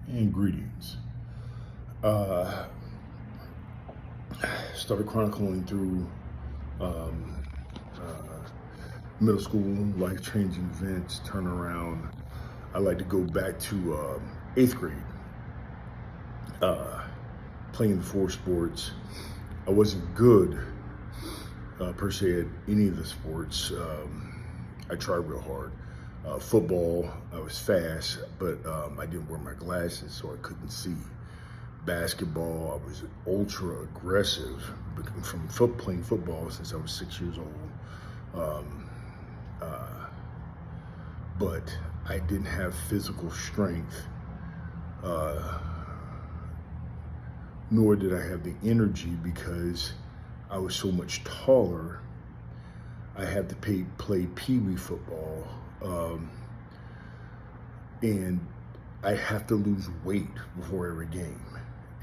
And greetings. Uh, Started chronicling through um, uh, middle school, life-changing events, turnaround. I like to go back to eighth grade, uh, playing four sports. I wasn't good per se at any of the sports. I tried real hard. Football, I was fast, but I didn't wear my glasses, so I couldn't see. Basketball, I was ultra aggressive from playing football since I was 6 years old. Uh, but I didn't have physical strength, uh, nor did I have the energy because I was so much taller. I had to play pee-wee football, and I have to lose weight before every game,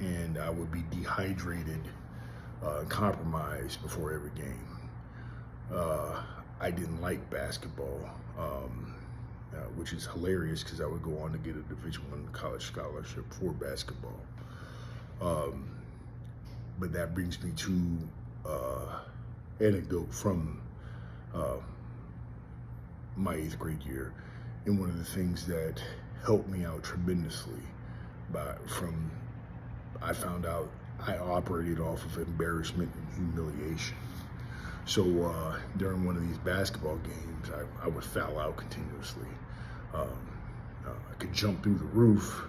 and I would be dehydrated, compromised before every game. I didn't like basketball, which is hilarious because I would go on to get a Division I college scholarship for basketball. Um, but that brings me to anecdote from uh, my eighth grade year, and one of the things that helped me out tremendously I found out I operated off of embarrassment and humiliation. So during one of these basketball games, I would foul out continuously. Um, I could jump through the roof,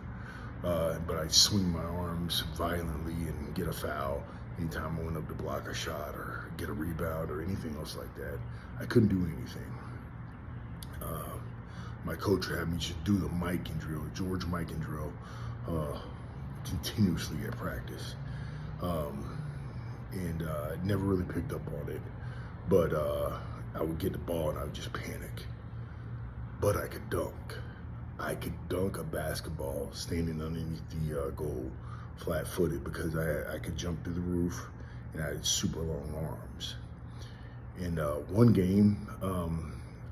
but I'd swing my arms violently and get a foul anytime I went up to block a shot or get a rebound or anything else like that. I couldn't do anything. My coach had me just do the Mikan drill, George Mikan drill, continuously at practice. And I never really picked up on it, but I would get the ball and I would just panic. But I could dunk. I could dunk a basketball standing underneath the goal, flat-footed, because I could jump through the roof and I had super long arms. And one game,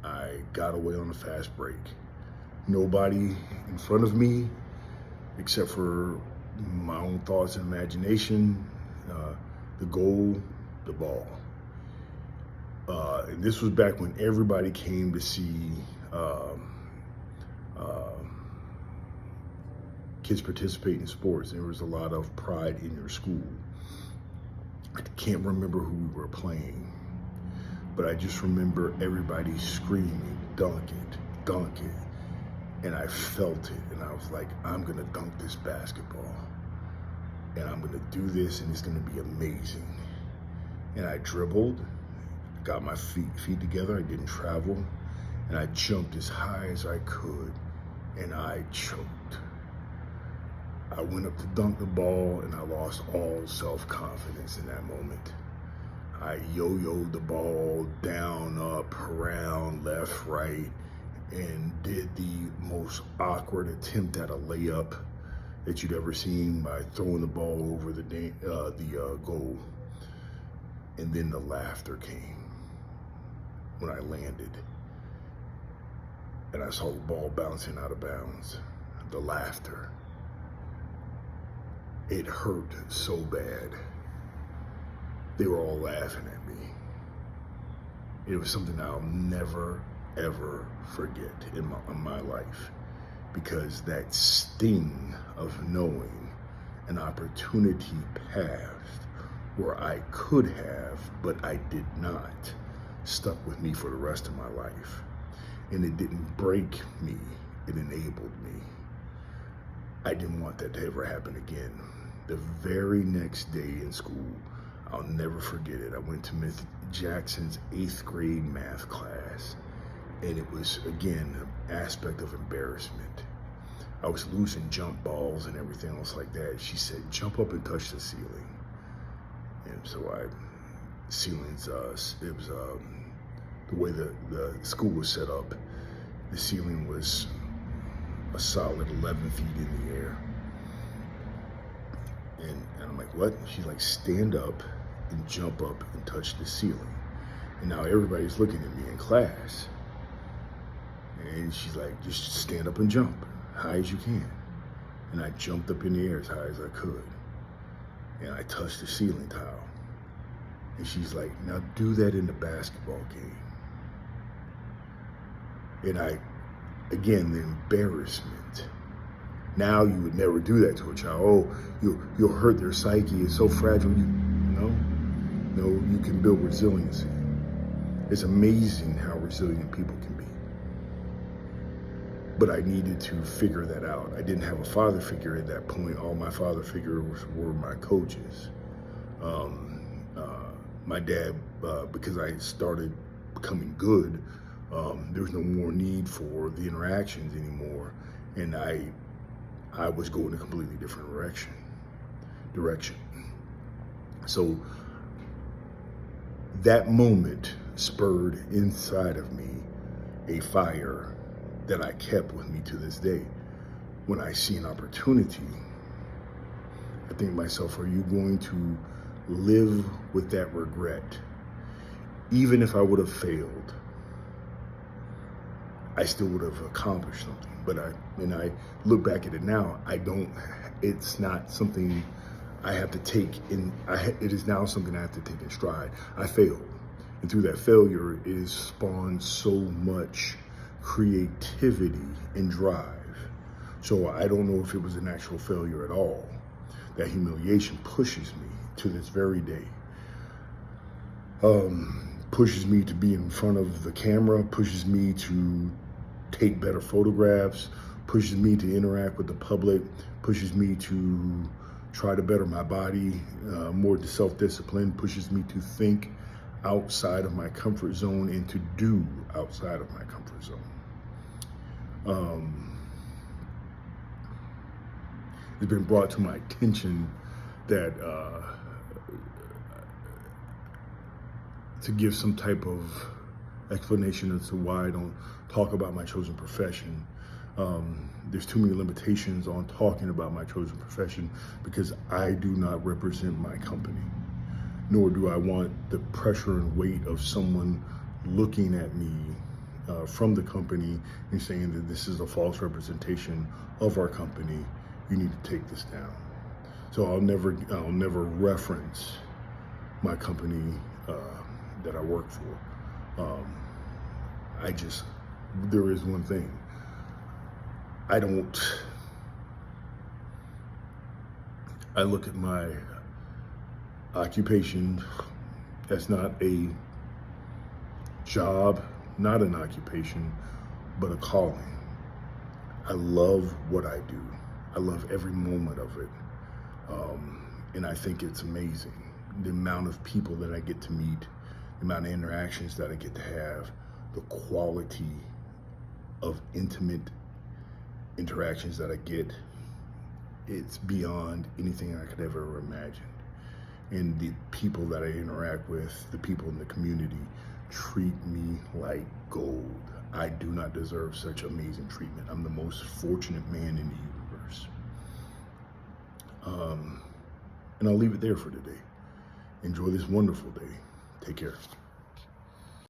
I got away on a fast break. Nobody in front of me, except for my own thoughts and imagination, the goal, the ball. And this was back when everybody came to see kids participate in sports. There was a lot of pride in your school. I can't remember who we were playing, but I just remember everybody screaming, dunk it, dunk it. And I felt it, and I was like, I'm gonna dunk this basketball. And I'm gonna do this, and it's gonna be amazing. And I dribbled, got my feet together, I didn't travel, and I jumped as high as I could, and I choked. I went up to dunk the ball, and I lost all self-confidence in that moment. I yo-yoed the ball down, up, around, left, right, and did the most awkward attempt at a layup that you'd ever seen by throwing the ball over the goal. And then the laughter came when I landed. And I saw the ball bouncing out of bounds. The laughter. It hurt so bad. They were all laughing at me. It was something I'll never, ever forget in my life, because that sting of knowing an opportunity passed where I could have, but I did not, stuck with me for the rest of my life. And it didn't break me, it enabled me. I didn't want that to ever happen again. The very next day in school, I'll never forget it. I went to Miss Jackson's 8th grade math class, and it was, again, an aspect of embarrassment. I was losing jump balls and everything else like that. She said, jump up and touch the ceiling. And so ceilings, it was the way the school was set up, the ceiling was a solid 11 feet in the air. And I'm like, what? She's like, stand up and jump up and touch the ceiling. And now everybody's looking at me in class. And she's like, just stand up and jump high as you can. and I jumped up in the air as high as I could. And I touched the ceiling tile. And she's like, now do that in the basketball game. And again, the embarrassment. Now you would never do that to a child. Oh, you'll hurt their psyche. It's so fragile. No, you can build resiliency. It's amazing how resilient people can be. But I needed to figure that out. I didn't have a father figure at that point. All my father figures were my coaches. My dad, because I started becoming good, there was no more need for the interactions anymore. And I was going a completely different direction. So that moment spurred inside of me a fire that I kept with me to this day. When I see an opportunity, I think to myself, are you going to live with that regret? Even if I would have failed, I still would have accomplished something. But I look back at it now, it's not something I have to take it is now something I have to take in stride. I failed. And through that failure, it has spawned so much creativity and drive. So I don't know if it was an actual failure at all. That humiliation pushes me to this very day. Pushes me to be in front of the camera, pushes me to take better photographs, pushes me to interact with the public, pushes me to try to better my body, more to self-discipline, pushes me to think outside of my comfort zone and to do outside of my comfort zone. It's been brought to my attention that to give some type of explanation as to why I don't talk about my chosen profession. There's too many limitations on talking about my chosen profession because I do not represent my company, nor do I want the pressure and weight of someone looking at me from the company and saying that this is a false representation of our company. You need to take this down. So I'll never reference my company that I work for. There is one thing. I look at my occupation as not a job, not an occupation, but a calling. I love what I do. I love every moment of it. And I think it's amazing. The amount of people that I get to meet, the amount of interactions that I get to have, the quality of intimate interactions that I get, it's beyond anything I could ever imagine. And the people that I interact with, the people in the community, treat me like gold. I do not deserve such amazing treatment. I'm the most fortunate man in the universe. And I'll leave it there for today. Enjoy this wonderful day. Take care.